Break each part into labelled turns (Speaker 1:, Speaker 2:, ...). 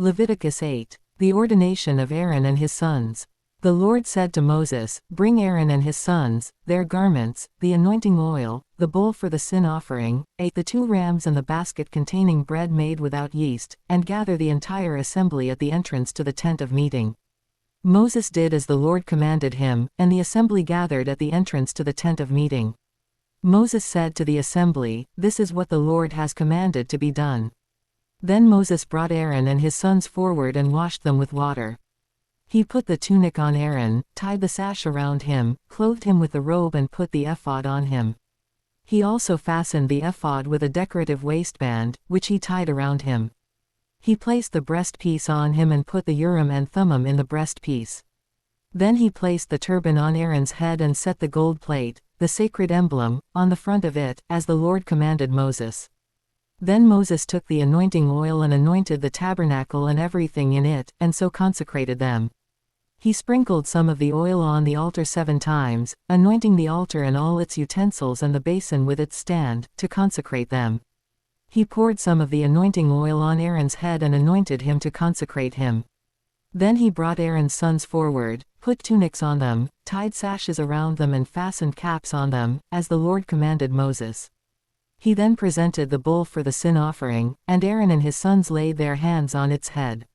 Speaker 1: Leviticus 8. The ordination of Aaron and his sons. The Lord said to Moses, Bring Aaron and his sons, their garments, the anointing oil, the bowl for the sin offering, the 2 rams and the basket containing bread made without yeast, and gather the entire assembly at the entrance to the tent of meeting. Moses did as the Lord commanded him, and the assembly gathered at the entrance to the tent of meeting. Moses said to the assembly, This is what the Lord has commanded to be done. Then Moses brought Aaron and his sons forward and washed them with water. He put the tunic on Aaron, tied the sash around him, clothed him with the robe and put the ephod on him. He also fastened the ephod with a decorative waistband, which he tied around him. He placed the breastpiece on him and put the Urim and Thummim in the breastpiece. Then he placed the turban on Aaron's head and set the gold plate, the sacred emblem, on the front of it, as the Lord commanded Moses. Then Moses took the anointing oil and anointed the tabernacle and everything in it, and so consecrated them. He sprinkled some of the oil on the altar 7 times, anointing the altar and all its utensils and the basin with its stand, to consecrate them. He poured some of the anointing oil on Aaron's head and anointed him to consecrate him. Then he brought Aaron's sons forward, put tunics on them, tied sashes around them and fastened caps on them, as the Lord commanded Moses. He then presented the bull for the sin offering, and Aaron and his sons laid their hands on its head.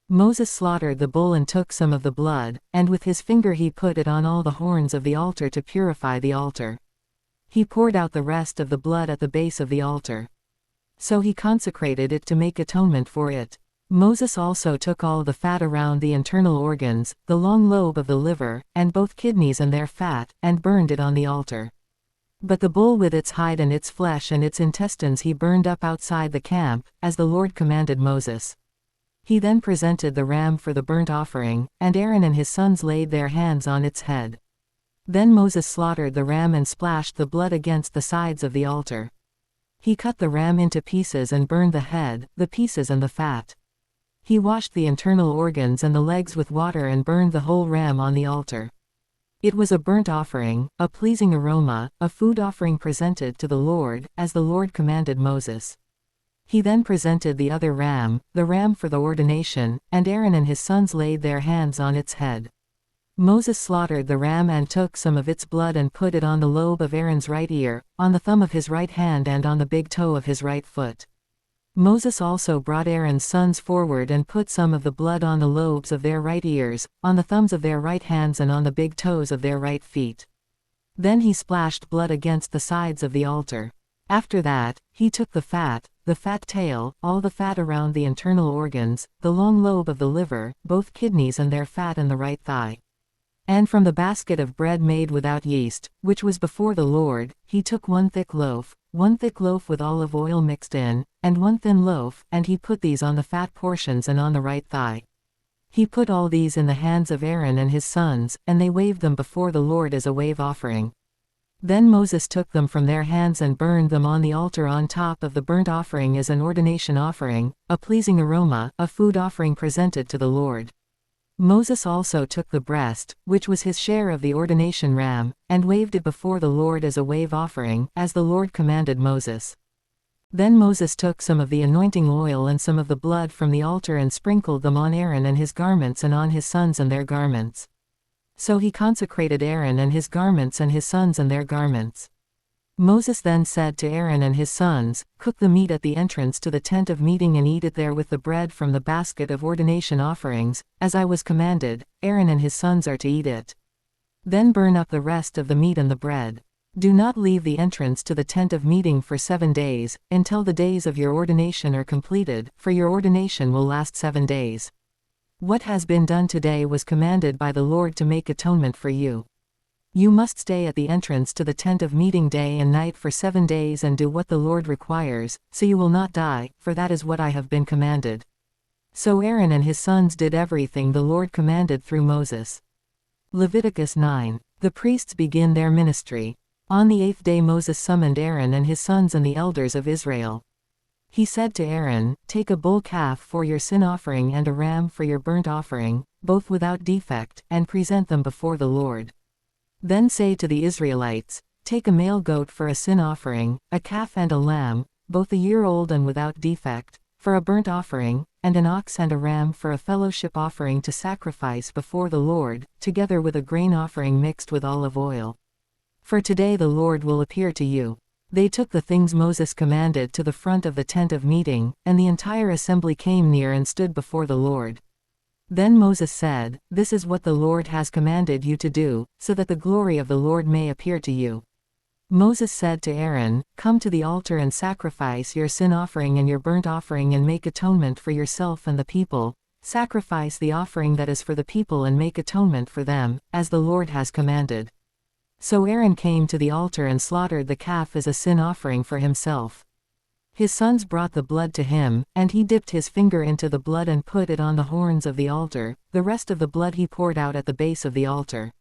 Speaker 1: Moses slaughtered the bull and took some of the blood, and with his finger he put it on all the horns of the altar to purify the altar. He poured out the rest of the blood at the base of the altar. So he consecrated it to make atonement for it. Moses also took all the fat around the internal organs, the long lobe of the liver, and both kidneys and their fat, and burned it on the altar. But the bull with its hide and its flesh and its intestines he burned up outside the camp, as the Lord commanded Moses. He then presented the ram for the burnt offering, and Aaron and his sons laid their hands on its head. Then Moses slaughtered the ram and splashed the blood against the sides of the altar. He cut the ram into pieces and burned the head, the pieces and the fat. He washed the internal organs and the legs with water and burned the whole ram on the altar. It was a burnt offering, a pleasing aroma, a food offering presented to the Lord, as the Lord commanded Moses. He then presented the other ram, the ram for the ordination, and Aaron and his sons laid their hands on its head. Moses slaughtered the ram and took some of its blood and put it on the lobe of Aaron's right ear, on the thumb of his right hand and on the big toe of his right foot. Moses also brought Aaron's sons forward and put some of the blood on the lobes of their right ears, on the thumbs of their right hands and on the big toes of their right feet. Then he splashed blood against the sides of the altar. After that, he took the fat tail, all the fat around the internal organs, the long lobe of the liver, both kidneys and their fat and the right thigh. And from the basket of bread made without yeast, which was before the Lord, he took one thick loaf with olive oil mixed in, and one thin loaf, and he put these on the fat portions and on the right thigh. He put all these in the hands of Aaron and his sons, and they waved them before the Lord as a wave offering. Then Moses took them from their hands and burned them on the altar on top of the burnt offering as an ordination offering, a pleasing aroma, a food offering presented to the Lord. Moses also took the breast, which was his share of the ordination ram, and waved it before the Lord as a wave offering, as the Lord commanded Moses. Then Moses took some of the anointing oil and some of the blood from the altar and sprinkled them on Aaron and his garments and on his sons and their garments. So he consecrated Aaron and his garments and his sons and their garments. Moses then said to Aaron and his sons, Cook the meat at the entrance to the tent of meeting and eat it there with the bread from the basket of ordination offerings, as I was commanded. Aaron and his sons are to eat it. Then burn up the rest of the meat and the bread. Do not leave the entrance to the tent of meeting for 7 days, until the days of your ordination are completed, for your ordination will last 7 days. What has been done today was commanded by the Lord to make atonement for you. You must stay at the entrance to the tent of meeting day and night for 7 days and do what the Lord requires, so you will not die, for that is what I have been commanded. So Aaron and his sons did everything the Lord commanded through Moses. Leviticus 9. The priests begin their ministry. On the 8th day Moses summoned Aaron and his sons and the elders of Israel. He said to Aaron, Take a bull calf for your sin offering and a ram for your burnt offering, both without defect, and present them before the Lord. Then say to the Israelites, Take a male goat for a sin offering, a calf and a lamb, both a year old and without defect, for a burnt offering, and an ox and a ram for a fellowship offering to sacrifice before the Lord, together with a grain offering mixed with olive oil. For today the Lord will appear to you. They took the things Moses commanded to the front of the tent of meeting, and the entire assembly came near and stood before the Lord. Then Moses said, "This is what the Lord has commanded you to do, so that the glory of the Lord may appear to you." Moses said to Aaron, "Come to the altar and sacrifice your sin offering and your burnt offering and make atonement for yourself and the people. Sacrifice the offering that is for the people and make atonement for them, as the Lord has commanded." So Aaron came to the altar and slaughtered the calf as a sin offering for himself. His sons brought the blood to him, and he dipped his finger into the blood and put it on the horns of the altar. The rest of the blood he poured out at the base of the altar.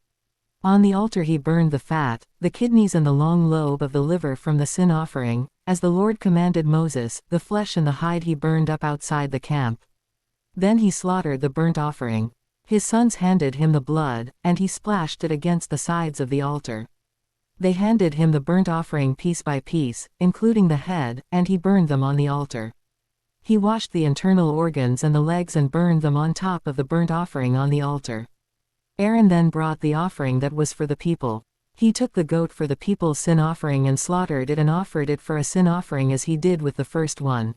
Speaker 1: On the altar he burned the fat, the kidneys and the long lobe of the liver from the sin offering, as the Lord commanded Moses. The flesh and the hide he burned up outside the camp. Then he slaughtered the burnt offering. His sons handed him the blood, and he splashed it against the sides of the altar. They handed him the burnt offering piece by piece, including the head, and he burned them on the altar. He washed the internal organs and the legs and burned them on top of the burnt offering on the altar. Aaron then brought the offering that was for the people. He took the goat for the people's sin offering and slaughtered it and offered it for a sin offering as he did with the first one.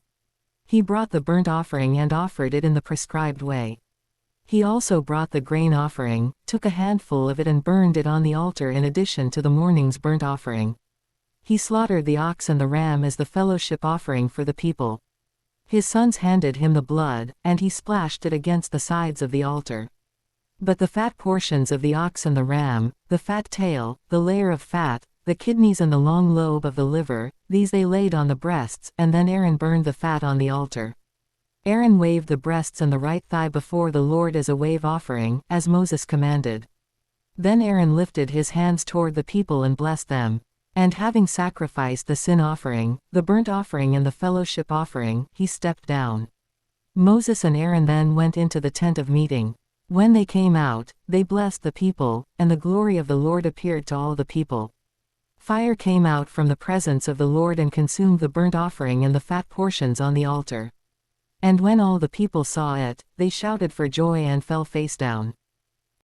Speaker 1: He brought the burnt offering and offered it in the prescribed way. He also brought the grain offering, took a handful of it and burned it on the altar in addition to the morning's burnt offering. He slaughtered the ox and the ram as the fellowship offering for the people. His sons handed him the blood, and he splashed it against the sides of the altar. But the fat portions of the ox and the ram, the fat tail, the layer of fat, the kidneys and the long lobe of the liver, these they laid on the breasts, and then Aaron burned the fat on the altar. Aaron waved the breasts and the right thigh before the Lord as a wave offering, as Moses commanded. Then Aaron lifted his hands toward the people and blessed them. And having sacrificed the sin offering, the burnt offering and the fellowship offering, he stepped down. Moses and Aaron then went into the tent of meeting. When they came out, they blessed the people, and the glory of the Lord appeared to all the people. Fire came out from the presence of the Lord and consumed the burnt offering and the fat portions on the altar. And when all the people saw it, they shouted for joy and fell face down.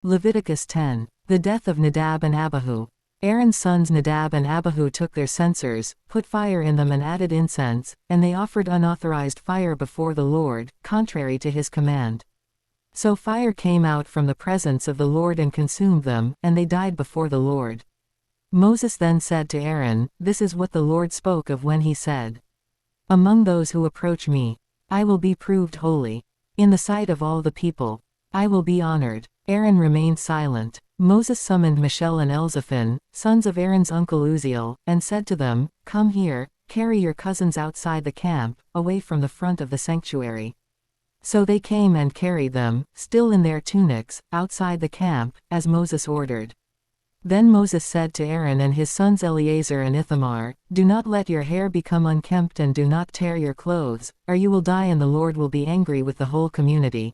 Speaker 1: Leviticus 10. The death of Nadab and Abihu. Aaron's sons Nadab and Abihu took their censers, put fire in them and added incense, and they offered unauthorized fire before the Lord, contrary to his command. So fire came out from the presence of the Lord and consumed them, and they died before the Lord. Moses then said to Aaron, "This is what the Lord spoke of when he said, 'Among those who approach me, I will be proved holy. In the sight of all the people, I will be honored.'" Aaron remained silent. Moses summoned Mishael and Elzaphan, sons of Aaron's uncle Uzziel, and said to them, "Come here, carry your cousins outside the camp, away from the front of the sanctuary." So they came and carried them, still in their tunics, outside the camp, as Moses ordered. Then Moses said to Aaron and his sons Eleazar and Ithamar, "Do not let your hair become unkempt and do not tear your clothes, or you will die and the Lord will be angry with the whole community.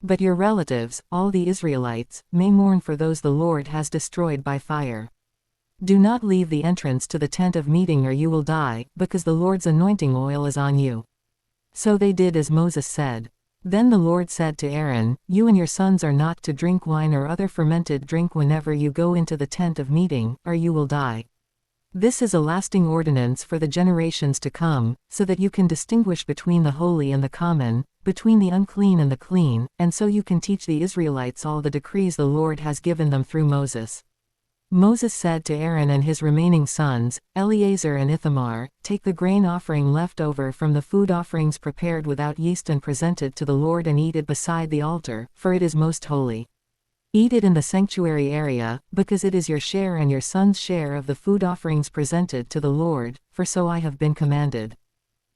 Speaker 1: But your relatives, all the Israelites, may mourn for those the Lord has destroyed by fire. Do not leave the entrance to the tent of meeting or you will die, because the Lord's anointing oil is on you." So they did as Moses said. Then the Lord said to Aaron, "You and your sons are not to drink wine or other fermented drink whenever you go into the tent of meeting, or you will die. This is a lasting ordinance for the generations to come, so that you can distinguish between the holy and the common, between the unclean and the clean, and so you can teach the Israelites all the decrees the Lord has given them through Moses." Moses said to Aaron and his remaining sons, Eleazar and Ithamar, "Take the grain offering left over from the food offerings prepared without yeast and present it to the Lord and eat it beside the altar, for it is most holy. Eat it in the sanctuary area, because it is your share and your son's share of the food offerings presented to the Lord, for so I have been commanded.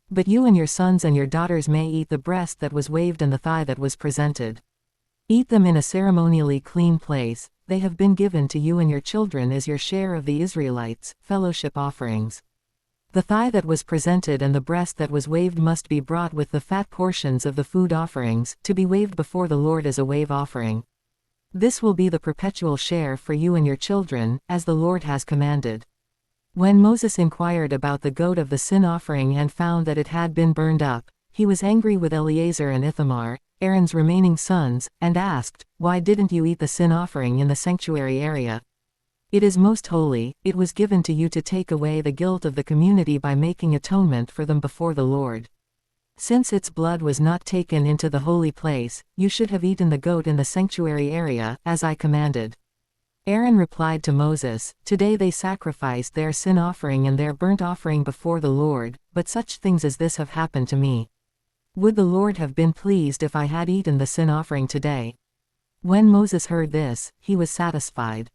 Speaker 1: But you and your sons and your daughters may eat the breast that was waved and the thigh that was presented. Eat them in a ceremonially clean place, they have been given to you and your children as your share of the Israelites' fellowship offerings. The thigh that was presented and the breast that was waved must be brought with the fat portions of the food offerings, to be waved before the Lord as a wave offering. This will be the perpetual share for you and your children, as the Lord has commanded." When Moses inquired about the goat of the sin offering and found that it had been burned up, He was angry with Eleazar and Ithamar, Aaron's remaining sons, and asked, "Why didn't you eat the sin offering in the sanctuary area? It is most holy, it was given to you to take away the guilt of the community by making atonement for them before the Lord. Since its blood was not taken into the holy place, you should have eaten the goat in the sanctuary area, as I commanded." Aaron replied to Moses, "Today they sacrificed their sin offering and their burnt offering before the Lord, but such things as this have happened to me. Would the Lord have been pleased if I had eaten the sin offering today?" When Moses heard this, he was satisfied.